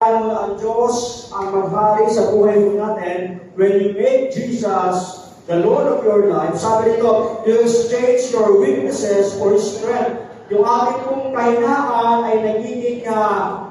hayaan mo ang Diyos ang maghari sa buhay mo natin. When you make Jesus the Lord of your life, sabi dito, you exchange your weaknesses for His strength. Yung ating pong kahinaan ay nagiging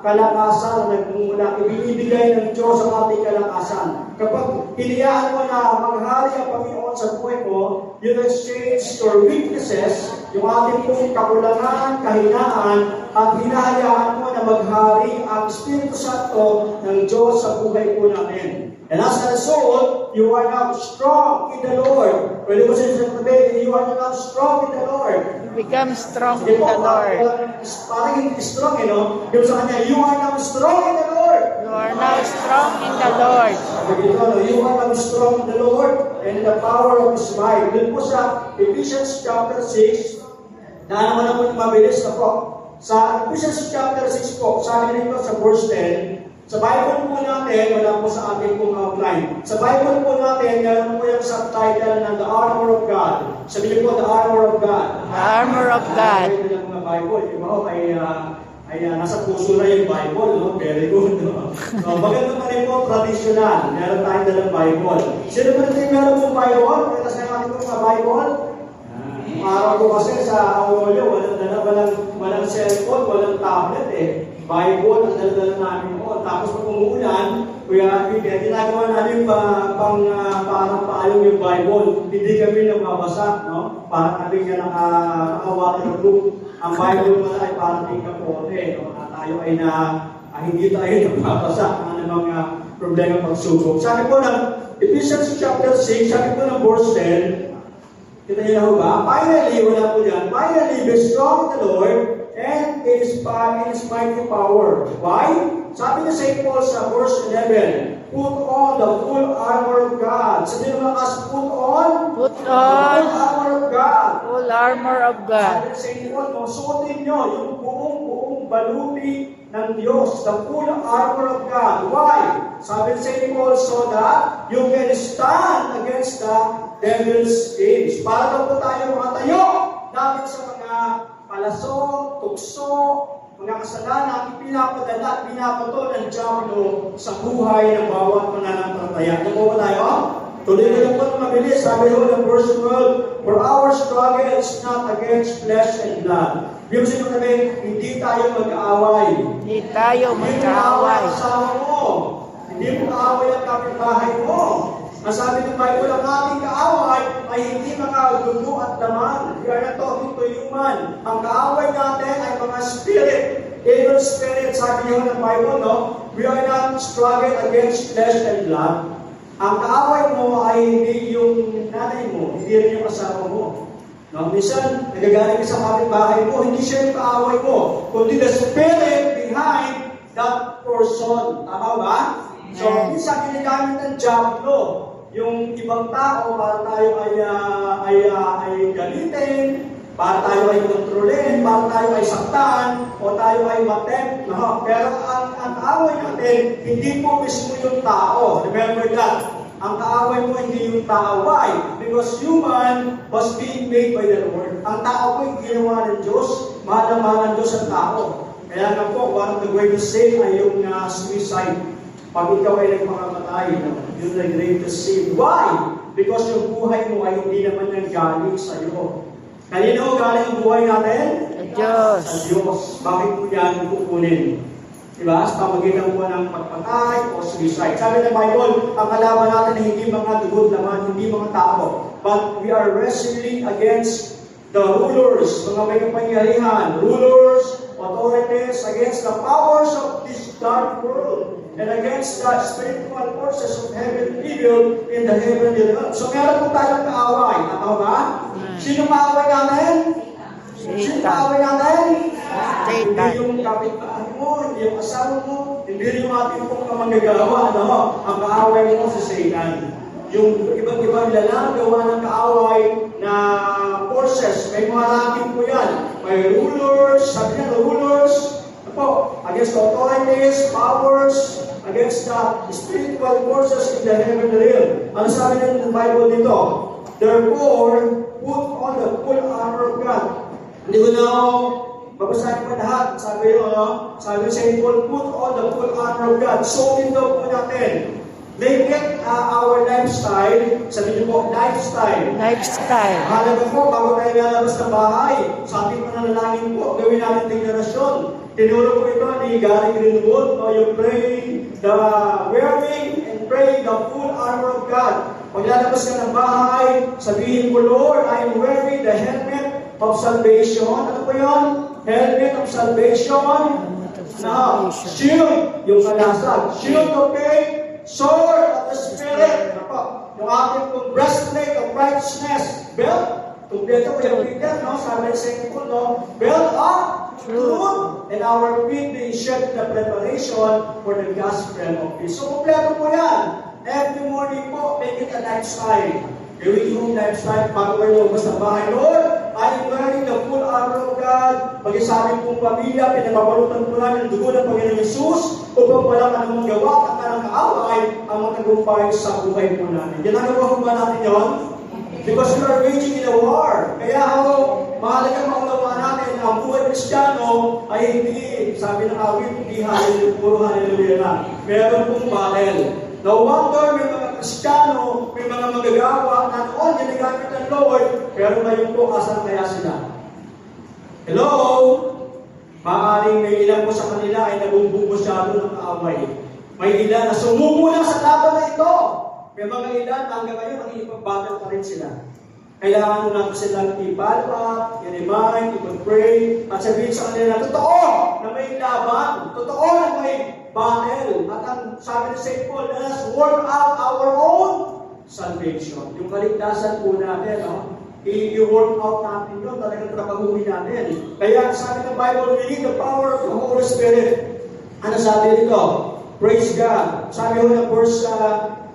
kalakasan, nagmumula, ibinibigay ng Diyos ang ating kalakasan. Kapag hinayaan mo na maghari ang Panginoon sa buhay mo, you exchange your weaknesses, yung ating pong kakulangan, kahinaan, at hinahayaan mo na maghari ang Espiritu Santo ng Diyos sa buhay po natin. And as a result, you are now strong in the Lord. Pwede mo siya sabihin, you are now strong in the Lord. Become strong in the Lord. Parang hindi strong, no? Yung sa kanya, you are now strong in the Lord. You are now strong in the Lord. Sabi dito, you are now strong in the Lord and the power of His might. Doon po sa Ephesians chapter 6, na naman po mabilis na po. Sa Ephesians chapter 6 po, sabi nito sa verse 10, sa Bible po natin, wala po sa ating pong outline. Sa Bible po natin, meron po yung subtitle ng The Armor of God. Sabi niyo po, The Armor of God. The armor of God. Ito ng mga Bible. Yung mga ay nasa puso na yung Bible. No? Very good. No? So, maganda pa rin po, traditional. Meron tayong dalang Bible. Sino ba natin meron pong Bible? Kasi natin po mga Bible. Araw ko kasi sa Aurelio, walang cellphone, walang tablet eh. Bible, ang dala-dala namin po. Tapos pag umuulan, ginagawa namin parang paalong yung Bible. Hindi kami nababasa, no? Parang kami nga nakawala ng book. Ang Bible pala ay parang tingkapote, no? Tayo ay hindi tayo nababasa ng mga problema pagsubok. Sabi po ng Ephesians chapter 6, sabi po ng verse 10, kita niyo na ba? Finally, wala po yan. Finally, be strong in the Lord and in His mighty power. Why? Sabi ni St. Paul sa verse 11, put on the full armor of God. Sabi naman kas, put on Put the on full armor of God. full armor of God. Sabi ni St. Paul, suotin nyo yung buong baluti ng Diyos, the full armor of God. Why? Sabi ni St. Paul, so that you can stand against the devil's schemes. Para daw po tayo makatayo dahil sa mga palasok, tukso, mga kasalanan, pinapadala at pinapato ng Diablo sa buhay ng bawat mananampalataya. Ano po ba tayo? Tuloy na lang po na mabilis. Sabi ho ng verse 12, for our struggle is not against flesh and blood. Ibig sabihin, hindi tayo mag-aaway. Hindi tayo magkaaway. Hindi mo aaway mo. Hindi mo aaway ang kapitbahay mo. Ang sabi ng Bible, ang ating kaaway ay hindi mga dugo at laman. We are not talking to human. Ang kaaway natin ay mga spirit. Evil spirit, sabi niyo ng Bible, no? We are not struggling against flesh and blood. Ang kaaway mo ay hindi yung nanay mo, hindi rin yung asawa mo. No? Minsan, nagagaling ka sa kapitbahay mo, hindi siya yung kaaway mo, kundi the spirit behind that person. Tama ba? So, minsan ginagamit ng Diablo yung ibang tao para tayo ay galitin, para tayo ay kontrolin, para tayo ay saktan, o tayo ay matempt. No? Pero ang kaaway natin, hindi po mismo yung tao. Remember that. Ang kaaway mo hindi yung tao. Why? Because human was being made by the Lord. Ang tao po yung ginawa ng Diyos, mahal ng Diyos ang tao. Kaya nga po, one of the greatest sin ay yung suicide. Pag ikaw ay nagpakamatay, yun ay greatest sin. Why? Because yung buhay mo ay hindi naman yung galing sa iyo. Kanino galing ang buhay natin? Sa Diyos. Sa Diyos. Bakit po yan kukunin? Diba? Sa pamagitan po ng pagpatay o suicide. Sabi ng Bible, ang kalaban natin ay hindi mga dugod naman, hindi mga tao. But we are wrestling against the rulers, mga may kapangyarihan, rulers, authorities, against the powers of this dark world, and against the spiritual forces of heaven evil in the heavenly realm. So meron po tayong kaaway. Tama ba? Sino kaaway natin? Sino kaaway natin? Hindi yung kapitbahay mo, hindi yung asawa mo, hindi yung ating pong kamanggagawa. Ano? Ang kaaway mo si Satan. Yung ibang lalang gawa ng kaaway na forces, may mga ranking po yan. May rulers, sabi niya, rulers, po, against the authorities, powers, against the spiritual forces in the heavenly realm. Ano sabi ng Bible dito? Therefore, put on the full armor of God. Hindi ko na Babasahin mo lahat. Sabi yun, sabi sa Paul, put on the full armor of God. Suotin daw po natin. Make it our lifestyle. Sabi niyo po, lifestyle. Lifestyle. Mahalaga po, bago tayo lalabas ng bahay, sa ating pananalangin po, gawin natin deklarasyon. Tinuro po ito ni Gary Greenwood, yung praying, the wearing and praying the full armor of God. Paglalabas ka ng bahay, sabihin mo, Lord, I am wearing the helmet of salvation. Ano po yun? Helmet of salvation. Now, shield, yung kalasag. Shield of faith. Sword of the Spirit. Ako, yung ating pong breastplate of righteousness. Belt. Kompleto ko yung Peter, no? Sabi sa inyo, no? Belt of truth. And our feet being shed the preparation for the gospel of peace. So, kompleto po yan. Every morning po, make it a lifestyle. Gawin yung lifestyle bago kayo lumabas ng bahay. Lord, I am wearing the full armor of God. Pag sa aming pong pamilya, pinapapalutan po namin ang dugo ng Panginoon Yesus upang walang anumang gawa at anong kaaway ang matagumpay sa buhay po namin. Ginagawa po ba natin yun? Because we are waging in a war. Kaya mahalagang maunawaan natin na ang buhay Kristiyano ay hindi, sabi ng awit, hindi hallelujah, puro hallelujah na. Meron pong battle. No wonder may mga Kristiyano, may mga magagawa na noon ginagamit ng Lord, pero ngayon po, asan kaya sila? Hello? Maaaring may ilan po sa kanila ay nabubuo masyado ng kaaway. May ilan na sumuko na sa laban na ito. May mga ilan hanggang ngayon nakikipag-battle pa rin sila. Kailangan mo natin silang i-follow up, i-remind, i-pray, at sabihin sa kanila na totoo na may laban, totoo na may battle. At ang sabi ni St. Paul, let us work out our own salvation. Yung kaligtasan po natin, i-work out natin yun, talagang trabahuin natin. Kaya sabi ng Bible, we need the power of the Holy Spirit. Ano sabi dito? Praise God. Sabi ko na verse,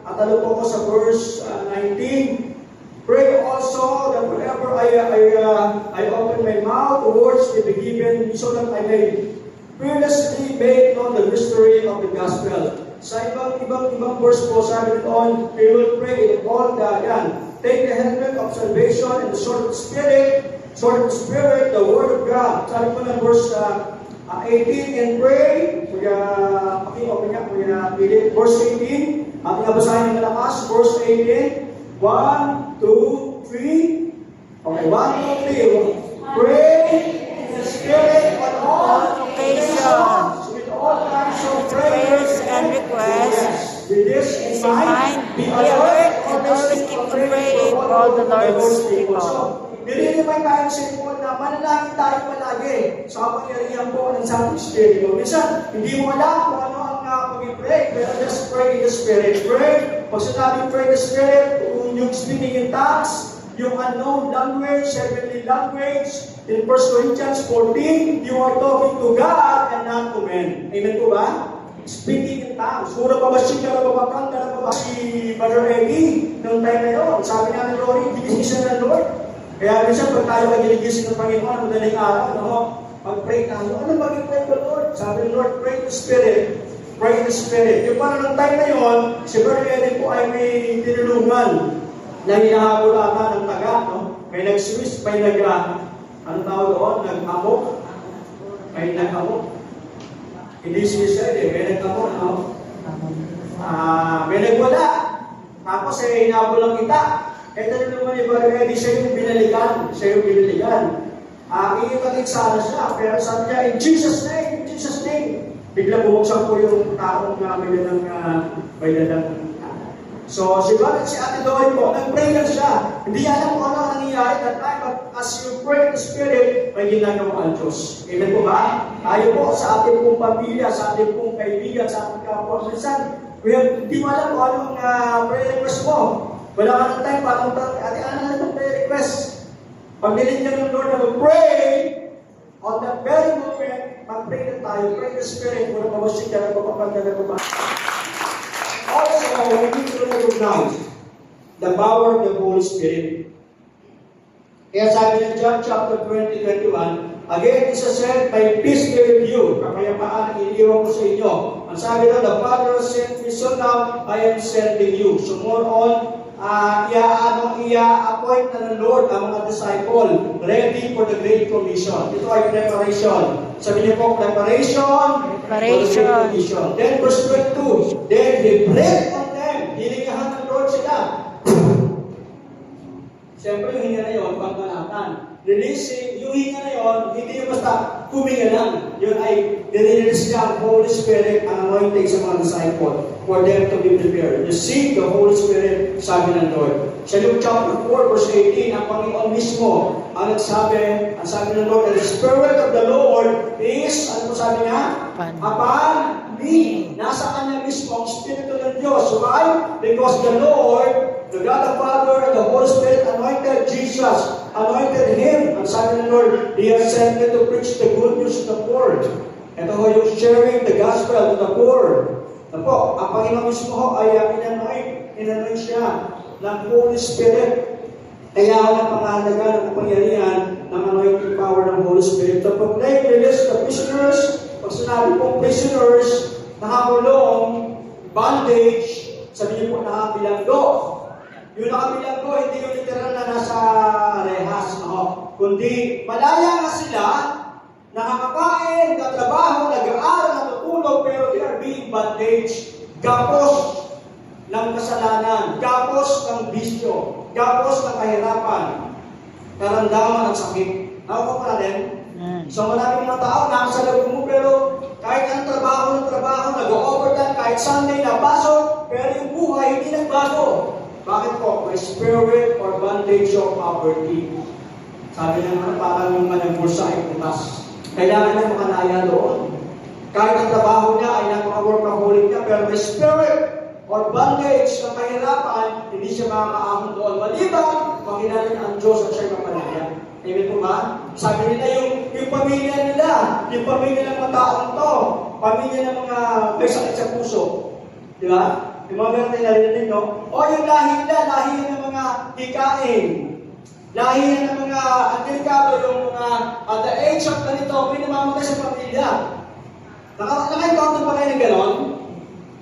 atalo po ko sa verse 19, pray also that whenever I open my mouth, the words may be given me so that I may fearlessly make known the mystery of the gospel. Sa ibang verse po, sabi doon, we will pray in all yan. Take the helmet of salvation and the sword of the Spirit, the word of God. Sabi po ng verse 18, and pray. Paki-open niya, Kuya Philip. Verse 18, ating nabasahin ng malakas. Verse 18, 1, 2, 3. Okay, 1, 2, 3. Pray in the Spirit on all occasions, with all kinds of prayers and requests. With this in mind, be alert and always keep praying for all the Lord's people. Nililipay tayo sa Paul na manalangin tayo palagi sa kapangyarihan po ng Santo Espiritu. Minsan, hindi mo alam kung ano ang pag-pray, pero just pray in the Spirit. Pray. Pag sinabing pray in the Spirit, yung speaking in tongues, yung unknown language, heavenly language, in 1 Corinthians 14, you are talking to God and not to men. Amen po ba? Speaking in tongues. Mura pa ba siya na babakanta na ba si Brother Eddie nung time na yun? Sabi nga ni Rory, gigising ng Lord. Kaya minsan pag tayo nagigising ng Panginoon, madaling araw, pag-pray tayo, ano mag-pray ko, Lord? Sabi ni Lord, pray in the Spirit. Pray in the Spirit. Yung parang nung time na yun, si Brother Eddie po ay may tinulungan na hinahabol ata ng taga, May nag-Swiss, may ano tawag doon? Nag-amok. May nag-amok. Hindi suicide may nag-amok, may nagwala. Tapos hinahabol lang kita. Ito naman ni Brother Eddie, siya yung binalikan. Iikatid sana siya, pero sabi niya, in Jesus' name. Bigla bumagsak po yung taong may dalang. So, si Ate Doy po, nag-pray lang siya. Hindi alam kung ano ang nangyayari that time, but as you pray in the Spirit, may ginagawa ang Diyos. Amen po ba? Tayo po sa ating pong pamilya, sa ating pong kaibigan, sa ating kapwa. Minsan, hindi mo alam kung anong prayer request mo. Wala ka ng time para ate, ano na itong prayer request? Pag nilinyan ng Lord na mag-pray, on that very moment, mag-pray na tayo, pray the Spirit, muna mawasik ka na papapanda na pa. Also, we need to recognize the power of the Holy Spirit. Kaya sabi ng John chapter 20:21, again, Jesus said, my peace be with you. Kapayapaan ang iniiwan ko sa inyo. Ang sabi na, the Father sent me, so now I am sending you. So more on, ia-appoint na ng Lord ang mga disciple ready for the Great Commission. Ito ay preparation. Sabi niyo po, preparation for the Great Commission. Then verse 22, then He breathed on them. Hilingahan ng Lord sila. Siyempre, yung hinga na yun, pagmalatan. Releasing, yung hinga na yun, hindi yung basta huminga lang. Yun ay nire-release niya ang Holy Spirit ang anointing sa mga disciple for them to be prepared. Receive the Holy Spirit, sabi ng Lord. Sa Luke chapter 4, verse 18, ang Panginoon mismo ang sabi ng Lord, the Spirit of the Lord is, ano po sabi niya? Upon me. Nasa kanya mismo ang Espiritu ng Diyos. Why? Because the Lord, the God the Father and the Holy Spirit anointed Jesus, anointed Him. Ang sabi ng Lord, He has sent me to preach the good news to the poor. Ito ho yung sharing the gospel to the poor. Ito po, ang Panginoon mismo ho ay inanoint siya ng Holy Spirit. Kaya ang pangahalaga ng kapangyarihan ng anointing power ng Holy Spirit. To proclaim, release the prisoners. Pag sinabi pong prisoners, nakakulong, bondage, sabi niyo po nakabilanggo. Yung nakabilanggo, hindi yung literal na nasa rehas, kundi malaya nga sila, nakakakain, katrabaho, nag-aaral, natutulog, pero they are being bandaged. Gapos ng kasalanan, gapos ng bisyo, gapos ng kahirapan, karamdaman at sakit. Nakuha pa natin? So maraming mga tao, nakasalab mo, pero kahit ang trabaho, nag-overtime, kahit Sunday na pasok, pero yung buhay hindi nagbago. Bakit po? May spirit or bondage of poverty. Sabi na parang yung managbursa ay putas. Kailangan niya makalaya doon. Kahit ang trabaho niya ay napaka-workaholic niya, pero may spirit or bondage ng kahirapan, hindi siya makakaahon doon. Maliban, makilala niya ang Diyos at siya'y mapalaya. Amen po ba? Sabi nila yung pamilya nila, yung pamilya ng mga taong to, pamilya ng mga may sakit sa puso. Di ba? Yung mga ganun tayo narinig, no? O yung lahi nila, lahi ng mga hikain. Lahi ng mga antilikado, yung mga at the age of ganito, may namamatay sa pamilya. Naka-encounter pa kayo ng ganon?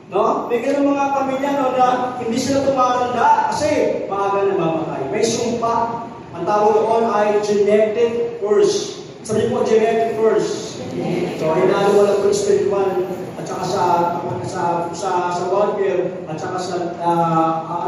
No? May ganun mga pamilya no, na hindi sila tumatanda kasi maaga na mamatay. May sumpa. Ang tawag doon ay genetic curse. Sabi po, genetic curse. So, hinalo wala po spiritual at saka sa welfare at saka sa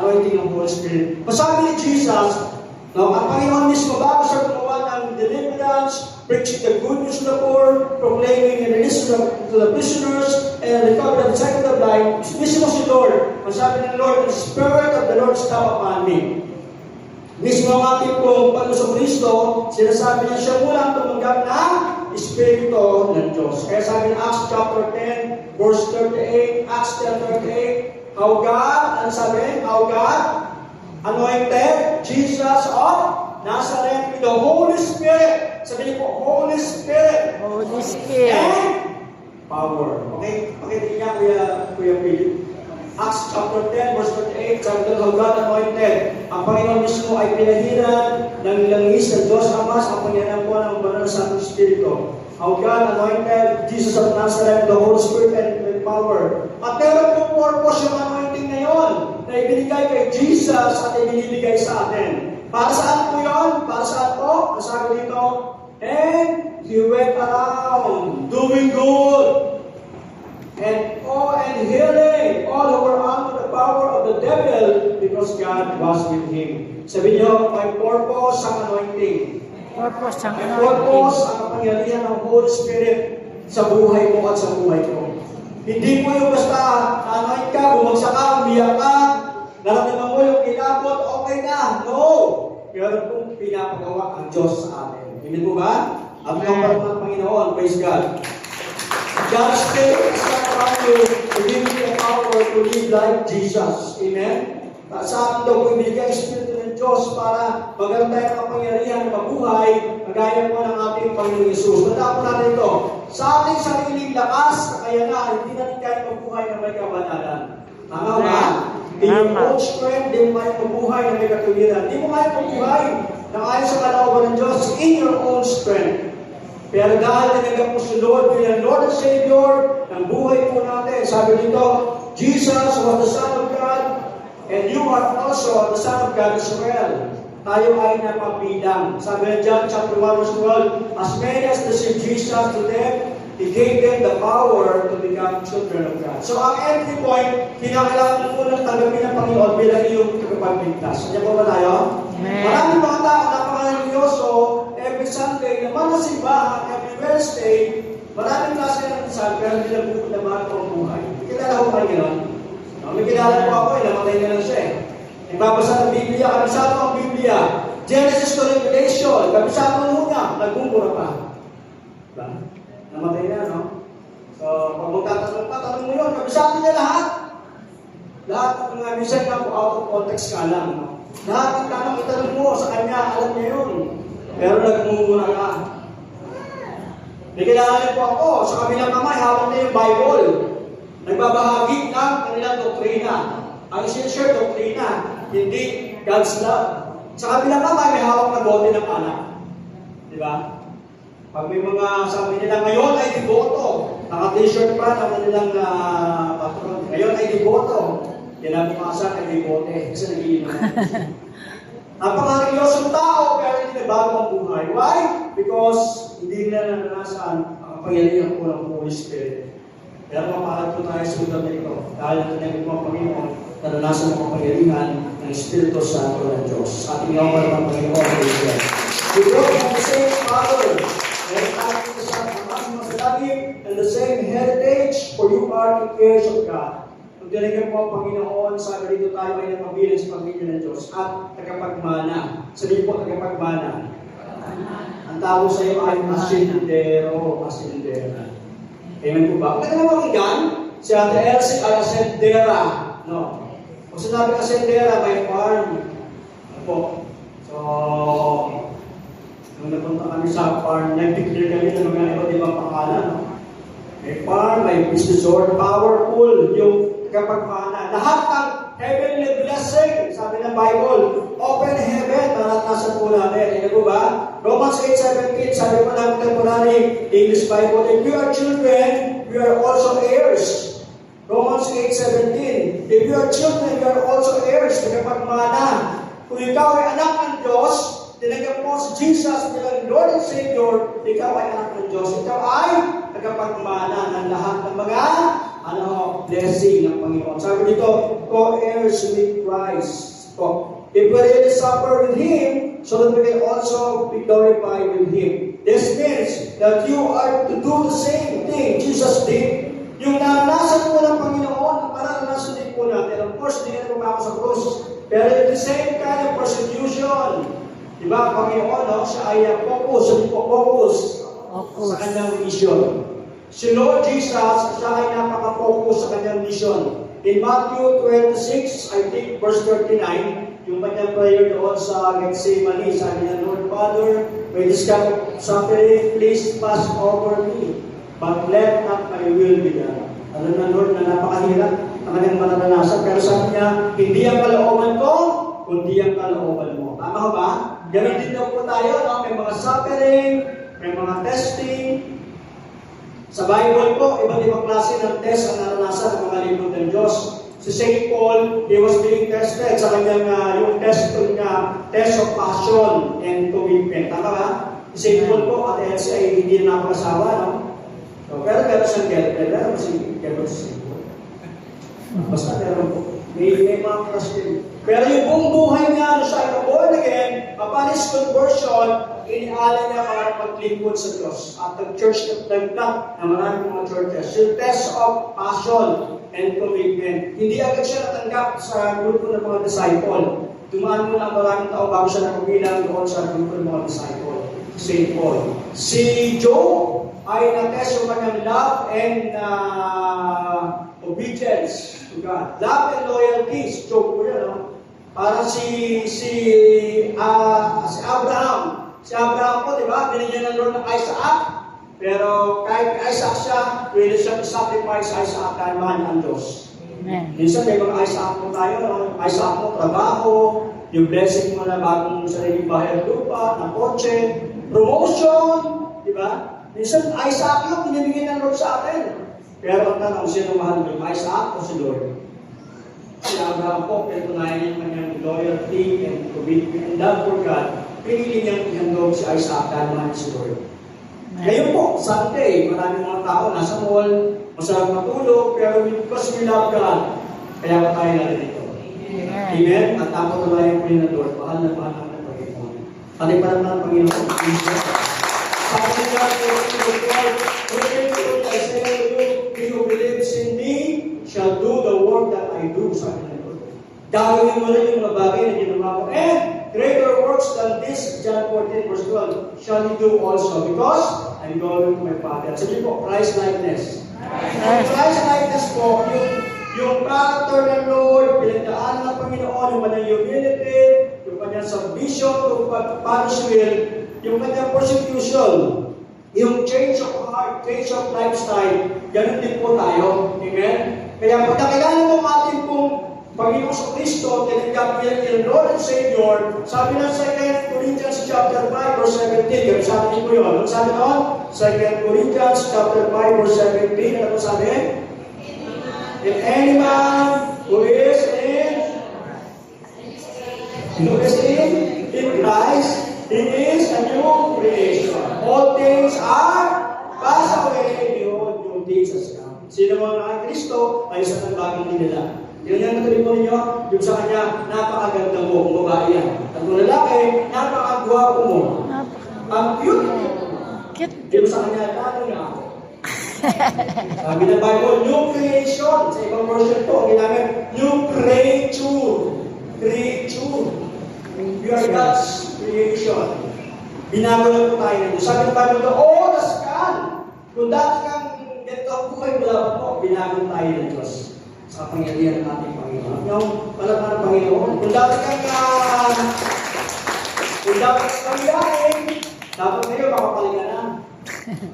anointing ng Holy Spirit. Masabi ni Jesus, no, ang Panginoon mismo bago siya gumawa ng deliverance, preaching the good news to the poor, proclaiming and release to the prisoners, and recover the sight of the blind, mismo si Lord. Masabi ng Lord, the Spirit of the Lord is now upon me. Mismo ang ating pong Panginoon Kristo, sinasabi niya siya muna tumanggap ng Espiritu ng Diyos. Kaya sabi ng Acts chapter 10, verse 38, Acts 10:38, how God, ano sabi? How God anointed Jesus of Nazareth with the Holy Spirit. Sabi niyo po, Holy Spirit. Holy Spirit. And power. Okay? Pakita niya, Kuya Philip. Acts chapter 10, verse 38, sabi doon, how God anointed. Ang Panginoon mismo ay pinahiran ng langis ng Diyos Ama sa pangyarihan po ng banal na Santong Espiritu. How God anointed Jesus of Nazareth with the Holy Spirit and with power. At meron po purpose yung anointing na yun na ibinigay kay Jesus at ibinibigay sa atin. Para saan po yun? Para saan po? Nasabi dito, and He went around doing good. And healing all who were under the power of the devil because God was with him. Sabi niyo, may purpose ang anointing. Purpose ang May anointing. purpose ang kapangyarihan ng Holy Spirit sa buhay mo at sa buhay ko. Hindi po yung basta anoint ka, bumagsak ka, umiyak ka, nararamdaman mo yung kilabot, okay na. No! Meron pong pinapagawa ang Diyos sa atin. Hindi po ba? At yung parang ng Panginoon, praise God. God's Spirit is not about you to give you the power to live like Jesus. Amen? Sa atin daw po ibigay ang Espiritu ng Diyos para magkaroon tayo ng kapangyarihan na mabuhay kagaya po ng ating Panginoong Yesus. Tandaan po natin ito. Sa ating sariling lakas, kakayanan, hindi natin kaya mabuhay na may kabanalan. Tama ba? In your own strength, hindi mo kaya mabuhay na may katuwiran. Hindi mo kaya mabuhay na ayon sa kalooban ng Diyos in your own strength. Pero dahil tinanggap mo si Lord bilang Lord and Savior ng buhay po natin, sabi dito, Jesus was the Son of God, And you are also the Son of God as well. Tayo ay napabilang. Sabi ng John chapter 1 verse 12, as many as received Jesus to them, He gave them the power to become children of God. So ang entry point, kinakailangan mo ng tanggapin ng Panginoon bilang iyong tagapagligtas. Kanya po ba tayo? Amen. Maraming mga tao napaka-religyoso, every Sunday, naman sa simbahan, every Wednesday, maraming klase ng isang, pero hindi lang buko na mga ang buhay. Kilala ko kayo gano'n? May kilala ko ako, namatay na lang siya eh. Nagbabasa ng Biblia, kabisado ang Biblia. Genesis to Revelation, kabisado muna, nagmumura pa. Diba? Namatay na, no? So, pag magtatanong pa, tanong mo yun, kabisado niya lahat. Lahat ng mga minsan na out of context ka lang, no? Lahat ng tanong itanong mo sa kanya, alam niya yun. Pero nagmumura ka. May kilala niyo po ako, sa kabilang kamay, hawak niya yung Bible. Nagbabahagi ng kanilang doktrina. Ang sincere doktrina, hindi God's love. Sa kabilang kamay, may hawak na bote ng anak. Di ba? Pag may mga sabi nila, ngayon ay diboto. Naka-t-shirt pa ng kanilang patron. Ngayon ay diboto. Kinabukasan ay dibote. Kasi nag-iinom. Napaka-religyosyong tao, pero hindi nagbago ang buhay. Why? Because hindi nila naranasan ang kapangyarihan po ng Holy Spirit. Kaya mapahal po tayo sa lugar na ito. Dahil natin ang Panginoon, naranasan ang kapangyarihan ng Espiritu Santo ng Diyos. Ating yawan ng Panginoon. We grow from the same Father, and ating kasama ang ating masalagim, and the same heritage, for you are the heirs of God. Kung dinigyan po ang Panginoon, sabi dito tayo ay napabilang sa pamilya ng Diyos at tagapagmana. Sabihin po tagapagmana. Ang tawag sa iyo ay asindero, asindera. Amen po ba? Kung naman pakinggan, si Ate Elsie ay asendera. No. Kung sinabi asendera, may farm. Ano po? So, nung napunta kami sa farm, nag-declare kami ng mga iba't ibang pangalan. No? May farm, may business or powerful, yung kapagmana. Lahat ng heavenly blessing, sabi ng Bible, open heaven, naranasan po natin. Ano po ba? Romans 8:17, sabi po ng contemporary English Bible, if you are children, you are also heirs. Romans 8:17, if you are children, you are also heirs. Kapagmana. Kung ikaw ay anak ng Diyos, tinanggap mo si Jesus bilang Lord and Savior, ikaw ay anak ng Diyos. Ikaw ay nagkapagmana ng lahat ng mga blessing ng Panginoon. Sabi dito, co-heirs with Christ. If we really suffer with Him, so that we can also be glorified with Him. This means that you are to do the same thing Jesus did. Yung naranasan po ng Panginoon, maranasan din po natin. Of course, hindi natin pumako sa krus. Pero the same kind of persecution. Diba, Panginoon, no? Siya ay focus sa kanyang mission. Si Lord Jesus, siya ay napaka-focus sa kanyang mission. In Matthew 26, I think, verse 39, yung kanyang prayer doon sa Gethsemane, sabi niya, Lord Father, may this kind of suffering, please pass over me. But let not my will be done. Alam na, Lord, na napakahirap ang kanyang maranasan. Pero sabi niya, hindi ang kalooban ko, kundi ang kalooban mo. Tama ho ba? Ganun din daw po tayo, no? May mga suffering, may mga testing. Sa Bible po, iba't ibang klase ng test ang naranasan ng mga libro ng Diyos. Si St. Paul, he was being tested sa kanyang, yung test niya, test of passion and commitment. Tama ba? Si St. Paul po, at Elsie ay hindi na nakakasawa, no? So, pero meron siyang girlfriend, meron si St. Paul. Basta meron po. May mga question. Pero yung buong buhay niya, ano siya ay born again, upon his conversion, inialay niya para maglingkod sa Diyos. At nag-church na maraming mga churches. Yung test of passion and commitment. Hindi agad siya natanggap sa grupo ng mga disciple. Dumaan mo na maraming taon bago siya nakubilang doon sa grupo ng mga disciple. St. Paul. Si Job ay na-test yung kanyang love and obedience to God. Love and loyalty. Si Job po yan, no? Para si Abraham. Si Abraham po, di ba? Binigyan ng Lord ng Isaac. Pero kahit Isaac siya, pwede siya to sacrifice Isaac dahil mahal niya ang Diyos. Minsan may mga Isaac mo tayo, no? Isaac mo, trabaho, yung blessing mo na bagong sariling bahay at lupa, na kotse, promotion, di ba? Minsan, Isaac yung binibigyan ng Lord sa atin. Pero ang tanong, sino mahal mo? Isaac o si Lord? Si Abraham po, pinatunayan niya kanyang loyalty and commitment and love for God. Pinili niyang ihandog si Isaac dahil mahal si Lord. Ngayon po, Sunday, maraming mga tao nasa mall, masarap matulog, pero because we love God, kaya pa tayo narito. Amen? At napatunayan po yun ng Lord, mahal na mahal ng Panginoon. Kali pa naman ang Panginoon. Sabi niya po, I say to you, he who believes in me shall do the work that I do. Sabi ng Lord. Gagawin mo rin yung mga bagay na ginawa ko. And greater works than this, John 14 verse 12, shall he do also, because I'm going to my Father. Sabi po, Christ-likeness. Christ-likeness po, yung character ng Lord, pinagdaan ng Panginoon, yung kanyang humility, yung kanyang submission, yung punishment, yung kanyang persecution, yung change of heart, change of lifestyle, ganun din po tayo. Amen? Kaya pag nakilala mo ating pong Panginoon sa Kristo, tinanggap niya yung Lord and Savior, sabi ng 2 Corinthians chapter 5 verse 17, kaya sabi niyo po yun. Ano sabi noon? 2 Corinthians chapter 5 verse 17, ano sabi? If any man who is in Christ, he is a new creation. All things are passed away, behold, new things has come. Sino mo ang Kristo ay sa bagong nila. Yun yung natuloy po ninyo, yung sa kanya, napakaganda mo, kung babae yan. At kung lalaki, napakagwapo mo. Ang cute. Yung sa kanya, lalo na ako. Sabi ng Bible, new creation. Sa ibang version po, ginamit, new creature. Creature. You are God's creation. Binago lang po tayo nito. Sabi ng Bible, oh, naskan! Kung dati kang ganito ang buhay, wala pa po, binago tayo ng Diyos sa pangyarihan ng ating Panginoon. Yung palaman ng Panginoon, kung dati kang yain, dapat kayo makapal ka na.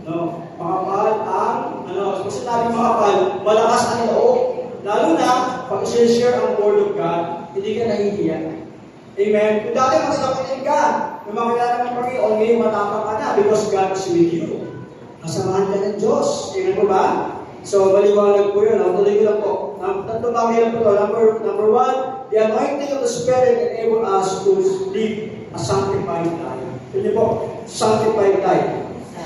No, makapal ang, kung sinabi makapal, malakas ang loob. Lalo na, pag i-share ang Word of God, hindi ka nahihiya. Amen? Kung dati magsasakitin ka, kung makilala ng Panginoon, ngayon matapang ka na because God is with you. Kasamahan ka ng Diyos. Amen po ba? So, maliwanag po yun. Tuloy ko lang po. Tatlong bagay lang po ito. Number one, the anointing of the Spirit enable us to live a sanctified life. Sabihin po, sanctified life.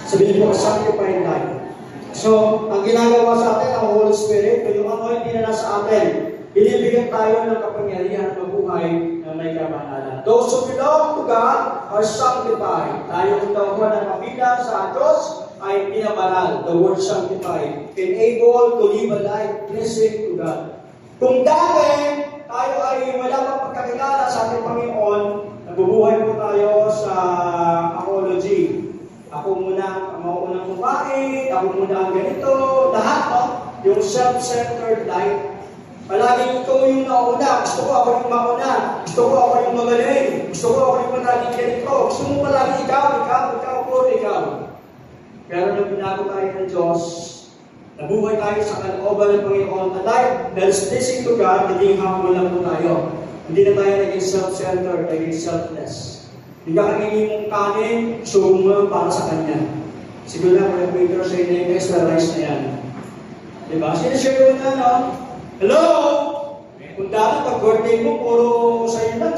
Sabihin po, sanctified life. So, ang ginagawa sa atin, ang Holy Spirit, yung anointing na nasa atin, binibigyan tayo ng kapangyarihan ng mabuhay na may kabanalan. Those who belong to God are sanctified. Tayo kung tawag na mabilang sa Diyos ay pinabanal. The word sanctified. Enable to live a life pleasing to God. Kung dati tayo ay wala pang pagkakilala sa ating Panginoon, nabubuhay po tayo sa apology. Ako muna ang maunang kumain, ako muna ang ganito, lahat no? Yung self-centered life. Palaging ikaw yung nauna. Gusto ko ako yung mauna. Gusto ko ako yung magaling. Gusto ko ako yung palaging ganito. Gusto mo palaging ikaw. Pero nung binago tayo ng Diyos, nabuhay tayo sa kalooban ng Panginoon. A life that is pleasing to God, hindi humble lang po tayo. Hindi na tayo naging self-centered, naging selfless. Hindi ka kangingin mong kanin, gusto mo para sa Kanya. Siguro na, kung Peter sa inyo yung extra rice na yan. Diba? Sinishare mo na, no? Hello! Kung dati pag birthday mo, puro sa'yo lang.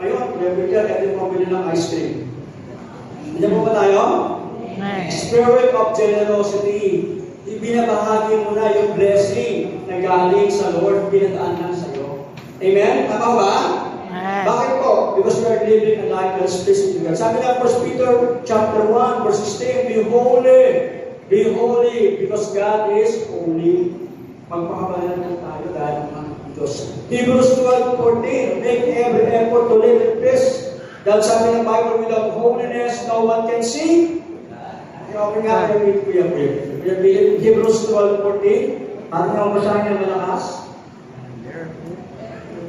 Ngayon, Peter, ito yung pabili ng ice cream. Hindi mo ba tayo? Spirit of generosity. Ibinabahagi mo na yung blessing na galing sa Lord, pinadaan lang sa'yo. Amen? Tama ba? Bakit po? Because we are living a life that is pleasing to God. Sabi nga 1 Peter chapter 1, verse 16, be holy, because God is holy. Magpakabalan lang tayo dahil ang Diyos. Hebrews 12:14, make every effort to live in peace. Dahil sabi ng Bible, without holiness, no one can see. Okay nga, Hebrews 12:14. At nga masahin ng malakas.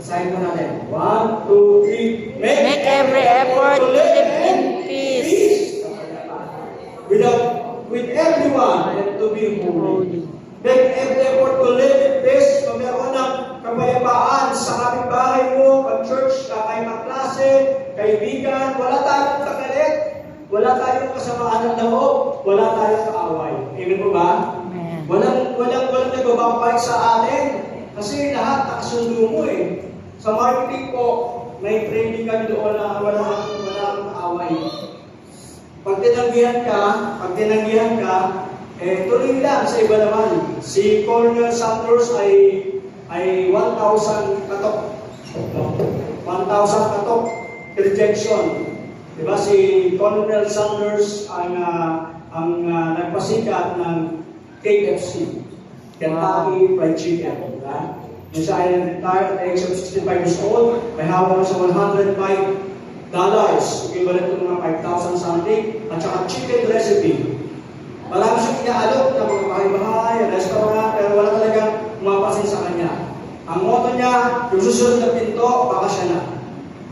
Sign mo natin. 1, 2, 3. Make every effort to live in peace. With everyone and to be holy. Make every effort to live in peace. Kung meron ng kapayapaan sa kapitbahay mo, pag-church, kay kaklase, kaibigan, wala tayong kagalit, wala tayong kasamaan ng loob, wala tayong kaaway. Amen po ba? Walang nagbababay sa atin. Kasi lahat kasundo mo eh. Sa marketing po, may training kami doon na walang kaaway. Pag tinanggihan ka, tuloy lang sa iba naman. Si Colonel Santos ay 1,000 katok. 1,000 katok rejection. Diba si Colonel Sanders ang nagpasikat ng KFC, Kentucky Fried Chicken. Diba? Yung siya ay retired at the age of 65 years old, may hawak na sa $105, equivalent to mga 5,000 something, at saka chicken recipe. Marami siyang inaalok na mga bahay-bahay, restaurant, pero wala talagang umapasin sa kanya. Ang motto niya, yung susunod na pinto, baka siya na.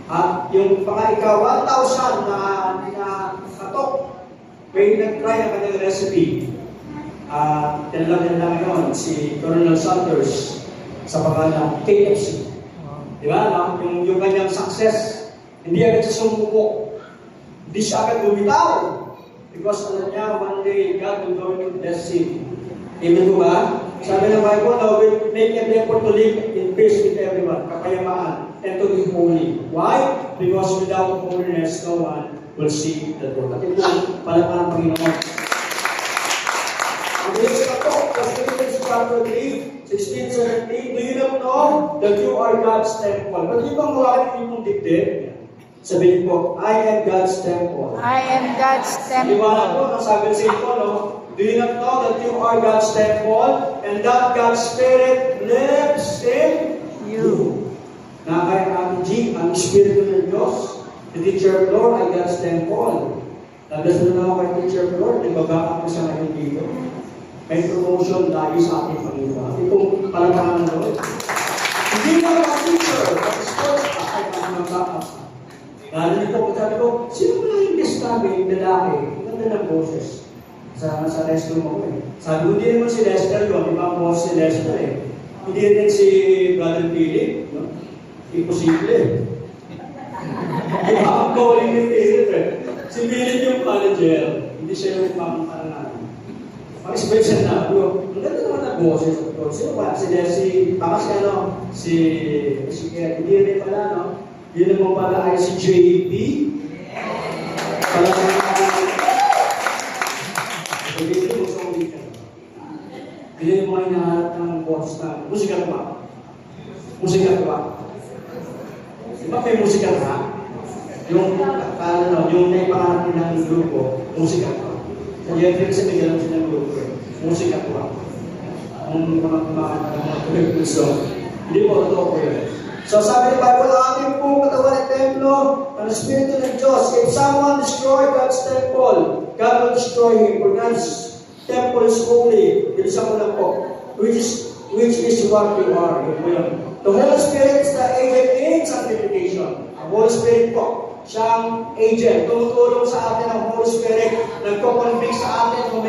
At yung ika 1,000 na katok, may nag-try ang kanyang recipe. Tinalagan lang ngayon si Colonel Sanders sa pangalan KFC. Di ba? No? Yung kanyang success, hindi agad siya sumuko. Hindi siya agad bumitaw. Because alam niya, one day, God will going to bless him. Amen po ba? Sabi ng Bible, now will make an effort to live in peace with everyone, kapayamaan, and to be holy. Why? Because without holiness, no one will see the Lord. At ito, palapan ng Panginoon. Ang bilis na ito, Philippians chapter 3, 16, 17, do you not know that you are God's temple? Ba't yung bang mawakit yung dibdib? Sabihin po, I am God's temple. I am God's temple. Iwanan po, nasabi sa ito, no? Do you not know that you are God's temple and that God's Spirit lives in you? Na kaya ang ang Espiritu ng Diyos, the teacher of the Lord ay God's temple. Nagdas na ako kay teacher of the Lord, nagbaback ako sa ngayon dito. May promotion dahil sa ating Panginoon. Itong palatangan ng Lord. Hindi na ako teacher, but sports pa ay mag-back up. Narinig ko, sabi ko, sino ba yung best namin, lalaki? Ganda ng boses. Sa restroom ako eh. Sabi ko, hindi naman si Lester yun. Ibang boss si Lester eh. Hindi rin si Brother Philip. No? Imposible. Iba ang calling ni Philip eh. Si Philip yung manager. Hindi siya yung pang-ano namin. Pang-special na. Ang ganda naman ang boses. Sino ba? Baka si ano? Si Kaya. Hindi rin pala, no? Yun naman pala ay si JP. Pala sa hindi mo hinahanap ng boss na musika ba? Musika ba? Diba may musika ba? Yung naipangarap ng grupo, musika ba? Sa Jeffrey sa bigyan sila ng grupo, musika ba? Ang mga puso. Hindi po, totoo po yun. So sabi ng Bible, ating pong katawan ng templo ng Espiritu ng Diyos. If someone destroy God's temple, God will destroy him. For God's temple is holy. Bilisan ko lang po. Which is what we are. The Holy Spirit is the agent in sanctification. Ang Holy Spirit po, siyang agent. Tumutulong sa atin ang Holy Spirit. Nagko-convict sa atin kung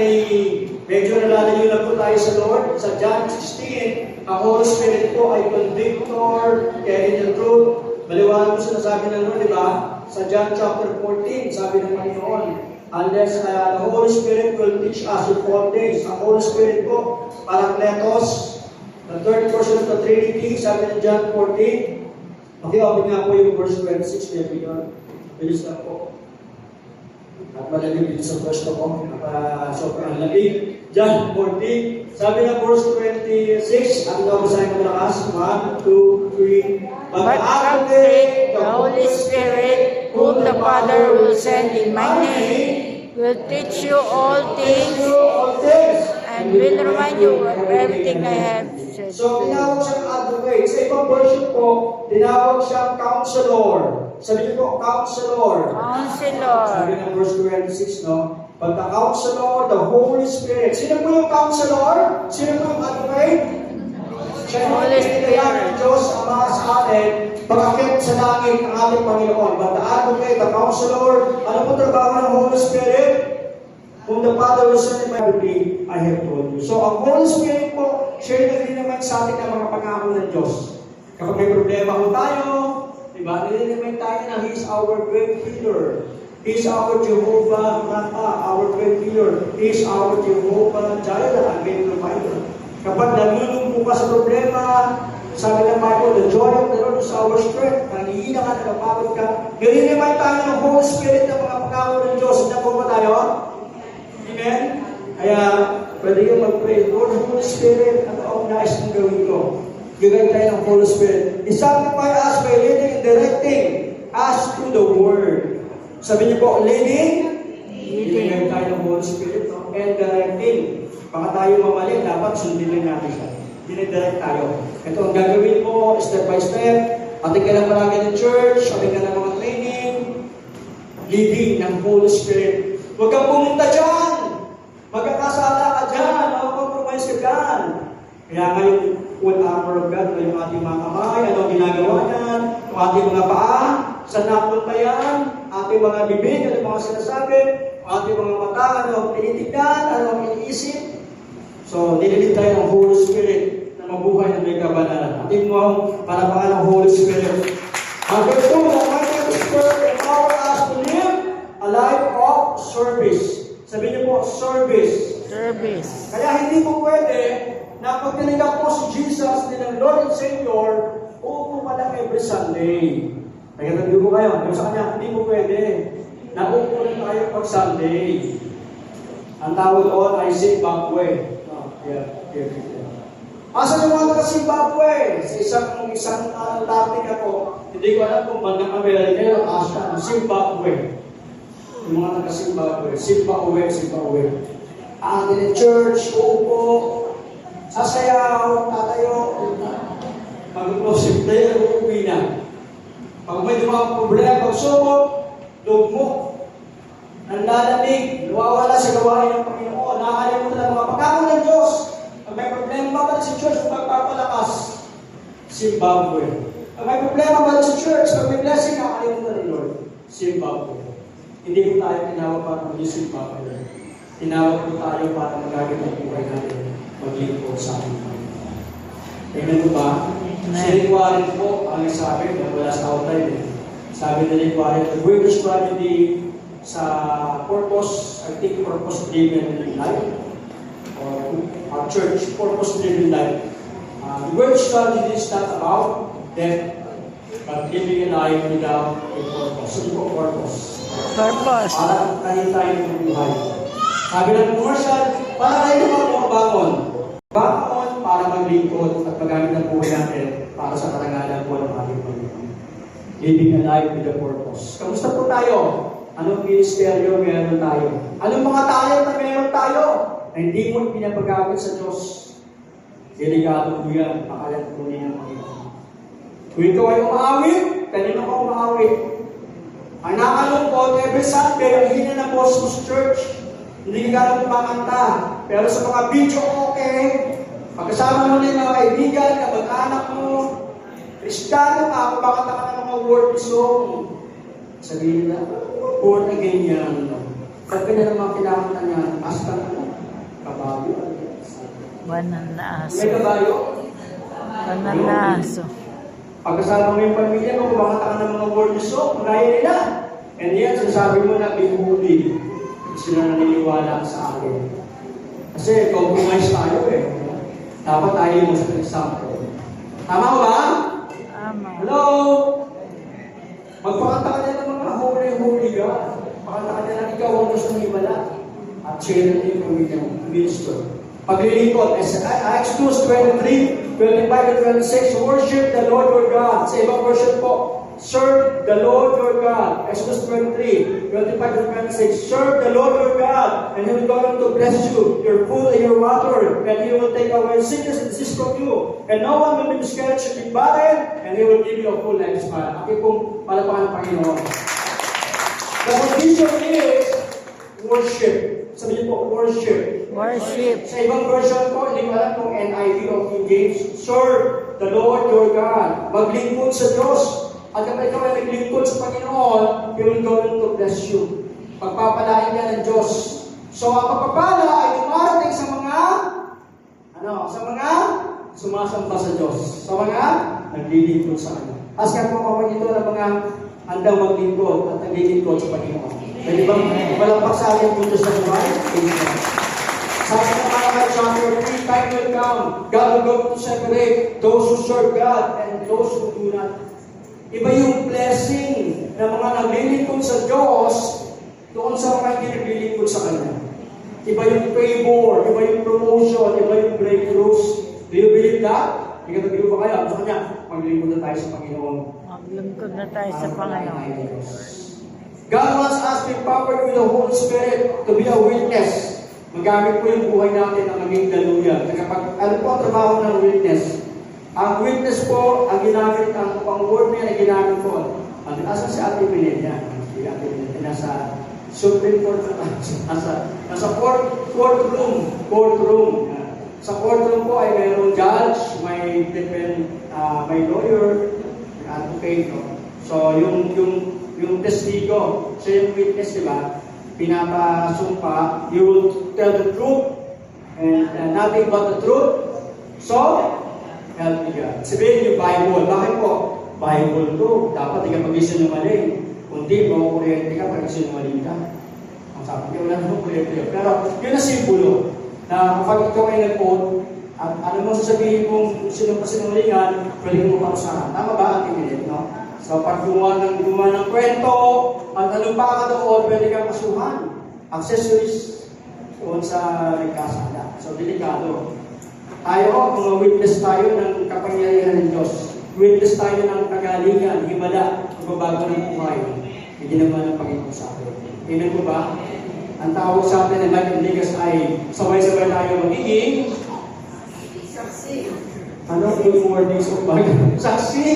medyo nalalayo na po tayo sa Lord. Sa John 16, ang Holy Spirit po ay convictor, carry the truth. Maliwanag po sinasabi ng Lord, di ba? Sa John chapter 14, sabi ng Panginoon, unless the Holy Spirit will teach us in 4 days. Ang Holy Spirit po, Parakletos, the third person of the Trinity, sabi ng John 14. Open nga po yung verse 26, maybe yun. Bilis na po. At malagay dito sa verse na po, sobrang lamig. John 14, sabi ng verse 26, ang nabasahin ko malakas, 1, 2, 3. But after the Holy Spirit, whom the Father will send in my name, will teach you all things and will remind you of everything I have said. So, tinawag siyang advocate. Sa ibang version po, tinawag siyang counselor. Sabi niyo po, counselor. Counselor. Sabi ng verse 26, no? But the counselor, the Holy Spirit. Sino po yung counselor? Sino po yung advocate? Siya yung Holy Spirit. ng Diyos Ama sa atin, pag-akit sa langit ng ating Panginoon. But the advocate, the counselor, ano po trabaho ng Holy Spirit? Kung the Father will send in my name, I have told you. So, ang Holy Spirit po, share na rin naman sa atin ang mga pangako ng Diyos. Kapag may problema po tayo, diba, nililiman tayo na He is our great healer. He is our Jehovah Rapha, our great healer. He is our Jehovah Jireh, our great provider. Kapag nalulungkot ka sa problema, Sabi ng Bible, the joy of the Lord is our strength. Nanghihina ka, nagpapagod ka. Nire-remind tayo ng Holy Spirit ng mga pangako ng Diyos. Hindi po ba tayo? Amen? Kaya, pwede kang mag-pray, Lord, Holy Spirit, ano ang nais mong gawin ko? Gagawin tayo ng Holy Spirit. Sanctify us by leading and directing us through the Word. Sabi niyo po, leading tayo ng Holy Spirit, no? And directing. Baka tayo mamali, dapat sundin lang natin siya. Dinidirect tayo. Ito ang gagawin mo, step by step. Ating ka lang palagi ng church, ating ka lang mga training. Leading ng Holy Spirit. Huwag kang pumunta dyan. Magkakasala ka dyan. Mag-compromise ka dyan. Kaya ngayon, full armor of God, yung ating mga kamay, ano ang ginagawa niyan, yung ating mga paa, saan napunta yan, ating mga bibig, ano mga sinasabi, ating mga mata, ano ang tinitignan, ano ang iniisip. So, nililid tayo ng Holy Spirit na mabuhay na may kabanalan. Ating mo, palapangan ng Holy Spirit. Number 2, the mighty Spirit empower us to live a life of service. Sabi niyo po, service. Service. Kaya hindi po pwede na pag tinigap po si Jesus din ang Lord and Savior, uupo ka lang every Sunday. Kaya nandun ko kayo. Yung sa kanya, hindi po pwede. Naupo lang tayo pag Sunday. Ang tawag doon ay Zimbabwe. Asa yung mga taga-Zimbabwe? Sa isang Antarctic ako, hindi ko alam kung bandang Amerika yun, Asia, Zimbabwe. Yung mga taga-Zimbabwe, Zimbabwe. Ang church, uupo, sasayaw, tatayo, mag-closing prayer, uuwi na. Pag may dumang problema, pagsubok, lugmok, nanlalamig, nawawala sa gawain ng Panginoon, nakakalimutan ng mga pagkakon ng Diyos. Pag may problema ba sa church, magpapalakas, Zimbabwe. Pag may problema ba sa church, pag may blessing, nakakalimutan ng Lord, Zimbabwe. Hindi po tayo tinawag para maging Zimbabwe. Tinawag po tayo para magagamit ang buhay natin, maglingkod sa ating Panginoon. Amen po ba? Si Rick Warren po, ang sabi, wala sa outline eh. Sabi ni Rick Warren, the greatest tragedy sa purpose, I think purpose-driven life, or our church, purpose-driven life. The greatest tragedy is not about death, but living a life without a purpose. So, ito purpose. Purpose. Para tayo ng buhay. Sabi ng commercial, para tayo bangon. Bangon para maglingkod at magamit ang buhay natin para sa karangalan po ng ating Panginoon. Living a life with a purpose. Kamusta po tayo? Anong ministeryo meron tayo? Anong mga talent na meron tayo? Na hindi mo pinapagamit sa Diyos. Delikado po yan. Pakalan po niya ng Panginoon. Kung ikaw ay umaawit, kanino ka umaawit? Ang nakalungkot, every Sunday, ang hina ng Cosmos Church, hindi ka lang kumakanta. Pero sa mga video okay, pagkasama mo din mga kaibigan, kamag-anak mo, Kristiyano ka, kumakanta ka ng mga word song. Sabihin na, born again yan. Pag ka na naman kinakanta niya, hasta ka, kabayo. Banal na aso. May kabayo? Banal na aso. Pagkasama mo yung pamilya mo, kumakanta ka ng mga word song, kaya nila. And yan, sinasabi mo na, be holy. Sila naniniwala sa akin. Kasi compromise tayo eh. Dapat tayo yung sa example. Tama ba? Tama. Hello? Magpakanta ka na ng mga holy God. Pakanta ka na lang ikaw ang gusto ng himala. At share natin yung minister. Paglilingkod, Exodus 23, 25 and 26, worship the Lord your God. Sa ibang version po, serve the Lord your God. Exodus 23, 25 and 26, serve the Lord your God, and He will going to bless you, your food and your water, and He will take away sickness and disease from you, and no one will be discouraged and be barren, and He will give you a full lifespan. Aking pong palapakan ng Panginoon. The condition is worship. Sabi niyo po, worship. Worship. Sa ibang version po, hindi ko alam kung NIV o King James, serve the Lord your God. Maglingkod sa Diyos. At kapag ikaw ay naglingkod sa Panginoon, He will go to bless you. Pagpapalain ka ng Diyos. So, ang pagpapala ay dumarating sa mga sumasamba sa Diyos. Sa mga naglilingkod sa Kanya. Askan po kapag ito ng mga handang maglingkod at naglilingkod sa Panginoon. Pwede bang walang pagsali ang puntos sa buhay? Sabi ng mga Malachi chapter 3, time will come. God will go to separate those who serve God and those who do not. Iba yung blessing ng mga naglilingkod sa Diyos doon sa mga hindi naglilingkod sa Kanya. Iba yung favor, iba yung promotion, iba yung breakthroughs. Do you believe that? Ikatabiho ba kayo? Sa Kanya, maglingkod na tayo sa Panginoon. Maglingkod na tayo sa Panginoon. God wants us to be empowered with the Holy Spirit to be a witness. Magamit po yung buhay natin na maging daluyan. Kapag ano po ang trabaho ng witness? Ang witness po, ang ginamit, ang pang-word niya na ginamit po. Asan si Ate Binet yan? Si Ate Binet, nasa Supreme Court, nasa court room. Sa courtroom po ay mayroong judge, may lawyer, may advocate. No? So, yung testigo, siya yung witness, di ba? Pinapasumpa, you will tell the truth and nothing but the truth. So, help me God. Sabihin yung Bible. Bakit po? Bible to. Dapat hindi ka pag-isinungaling. Kundi mo, kuryente ka, pag-isinungaling ka. Ang sabi niya, wala naman kuryente. Pero yun ang simbolo na kapag ikaw ay nag-quote, at ano mo sasabihin kung sino pa sinungalingan, pwede mo parusahan. Tama ba ang tingin, no? So pag gumawa ng kwento, at ano pa ka doon, pwede kang kasuhan. Accessories doon sa nagkasala. So delikado. Tayo, mga witness tayo ng kapangyarihan ng Diyos. Witness tayo ng kagalingan, himala, pagbabago ng buhay. Hindi naman ang Panginoon sa atin. Amen po ba? Ang tawag sa atin ng Life and Legas ay sabay-sabay tayo magiging saksi. Ano? 4 days of bag? Saksi!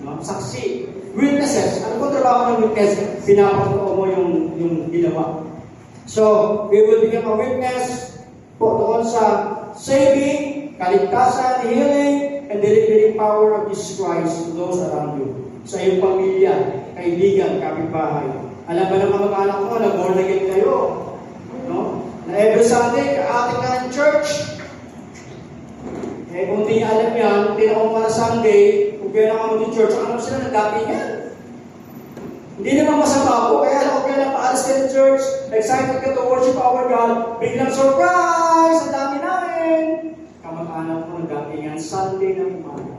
No? Saksi. Witnesses. Ano po trabaho ng witness? Pinapatuto mo yung ginawa. So, we will become a witness po doon sa saving, kaligtasan, healing, and delivering power of Jesus Christ to those around you. Sa iyong pamilya, kaibigan, kapitbahay. Alam ba ng mga anak mo na born again kayo? No? Na every Sunday, kaating ka ng church. Eh, kung hindi niya alam yan, kung tinakong ka na Sunday, kung kaya na ka mag-church, ano sila nagdating yan? Hindi naman masama po, kaya lang kung kaya na paalis ka ng church, excited ka to worship our God, biglang surprise! Ang dami namin! Kamag-anak mo nagdating yan, Sunday na umaga.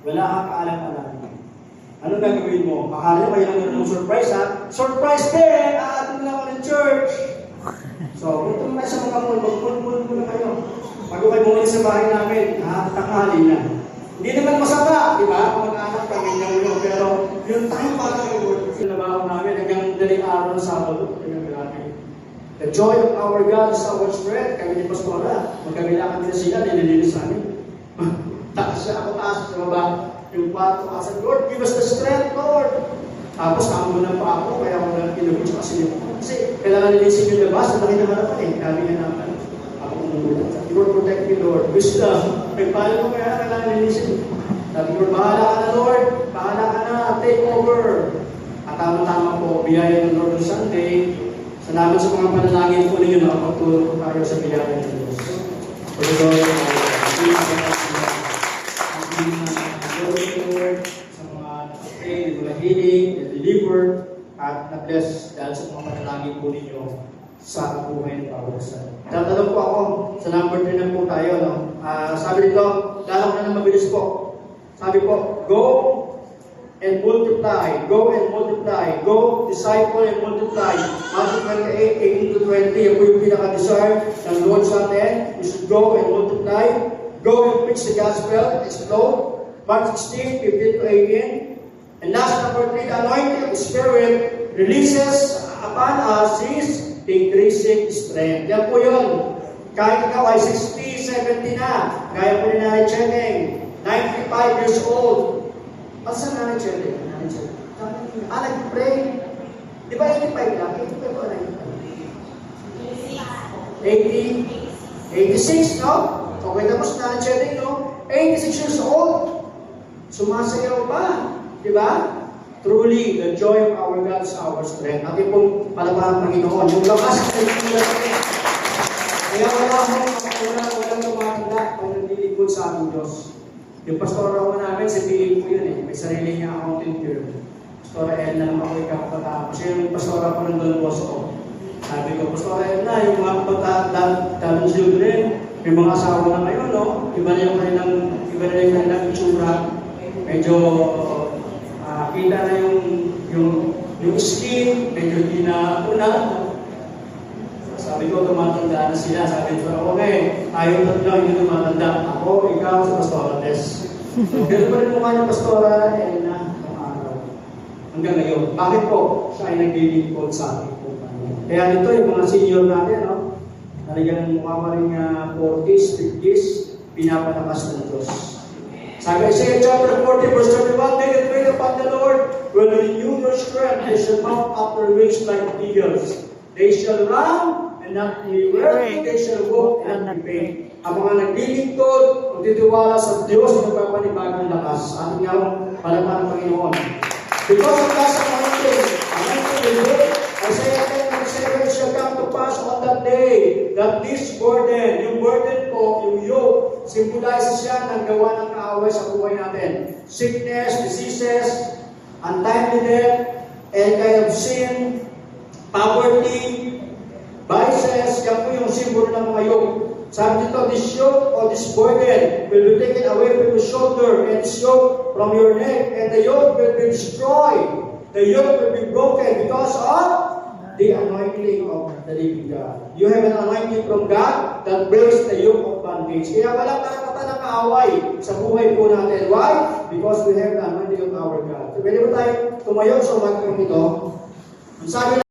Wala kang kaalam-alam. Ano gagawin mo? Akala nyo kayo lang ng surprise, ha? Surprise din! Aatin lang ako ng church! So, punta mo kayo sa mga magpulpul na kayo. Bago kayo bumalik sa bahay namin, tanghali na. Hindi naman masama, di ba? Mag-anak kami ng ulo, pero yung time para kayo, sinabaho namin hanggang daling araw ng Sabado. The joy of our God is our strength. Kami ni Pastora, magkabila kami na sila, nililinis namin. Taas siya, ako taas sa baba. Yung pato, asan, Lord, give us the strength, Lord. Tapos, tamo na pa ako, kaya ako lang kinubit sa kasilip. Kasi, kailangan nilisin yung labas, ang laki na harapan eh. Kami nga naman. Ako umulat. Lord, protect me, Lord. Wisdom. May paano mo kaya kailangan nilisin? Sabi, Lord, bahala ka na, Lord. Bahala ka na. Take over. At tama-tama po, biyaya ng Lord on Sunday. Salamat sa mga panalangin po ninyo na pagtulong po tayo sa biyaya ng Diyos. For the Lord, Lord, sa mga nakapay, mga healing, na-deliver, at na-bless dahil sa mga panalangin po ninyo sa buhay ng bawat isa. Tatanong po ako, sa number 3 na po tayo, no? Sabi dito, lalong na mabilis po. Sabi po, go and multiply, go and multiply, go, disciple and multiply. Matthew 28, 18-20, yan po yung pinaka-desire ng Lord sa atin. We should go and multiply, go and preach the gospel, explode. Mark 16, 15-18. And last number 3, the anointing of the Spirit releases upon us His increasing strength. Yan po yun. Kahit ikaw ay 60, 70 na, gaya po ni Nanay Cheneng, 95 years old. Saan Nanay Cheneng? Nag-pray. Di ba 85 lang? 85 o 95? 80? 86, no? Okay, tapos Nanay Cheneng, no? 86 years old. Sumasayaw pa. Di ba? Truly, the joy of our God is our strength. Ating pong palapahan ng Panginoon. Yung lakas ay pinagpapit. Kaya walang tumatanda kung naglilingkod sa ating Diyos. Yung pastor ako namin, si Philip po yun eh. May sarili niya accounting firm. Pastora El na naman ako ikakapatapos. Siya yung pastor ako ng Don Bosco. Sabi ko, Pastor, ayun na, yung mga talong children, may mga asawa na ngayon, no? Iba na yung kanilang itsura. Medyo, kita na yung skin, medyo di na una. Sabi ko, tumatanda na sila. Sabi ko, okay, tayo tatlo, hindi tumatanda. Ako, ikaw, si Pastora Tess. So, gano'n pa rin mukha ng Pastora Elena ng araw. Hanggang ngayon. Bakit po? Siya ay naglilingkod sa akin po. Kaya nito, yung mga senior natin, no? Talagang mukha pa rin 40s, 50s, pinapalakas ng Diyos. Sabi sa chapter 40, verse 31, they that wait upon the Lord will renew their strength. They shall mount up their wings like eagles. They shall run and not be weary. They shall walk and not be faint. Ang mga naglilingkod, magtitiwala sa Diyos na nagpapanibagong lakas. Ating nga palaman ng Panginoon. Because of God's anointing will work. Isaiah 10:7 shall come to pass on that day that this burden, yung burden po, yung yoke, symbolizes siya ng gawa ng kaaway sa buhay natin. Sickness, diseases, untimely death, and kind of sin, poverty, vices, yan po yung simbolo ng mga yoke. Sabi dito, this yoke or this burden will be taken away from your shoulder and this yoke from your neck, and the yoke will be destroyed. The yoke will be broken because of the anointing of the living God. You have an anointing from God that breaks the yoke of bondage. Kaya walang karapatan ng kaaway sa buhay po natin. Why? Because we have the anointing of our God. So, pwede ba tayo tumayo sa umagang ito? Ang sabi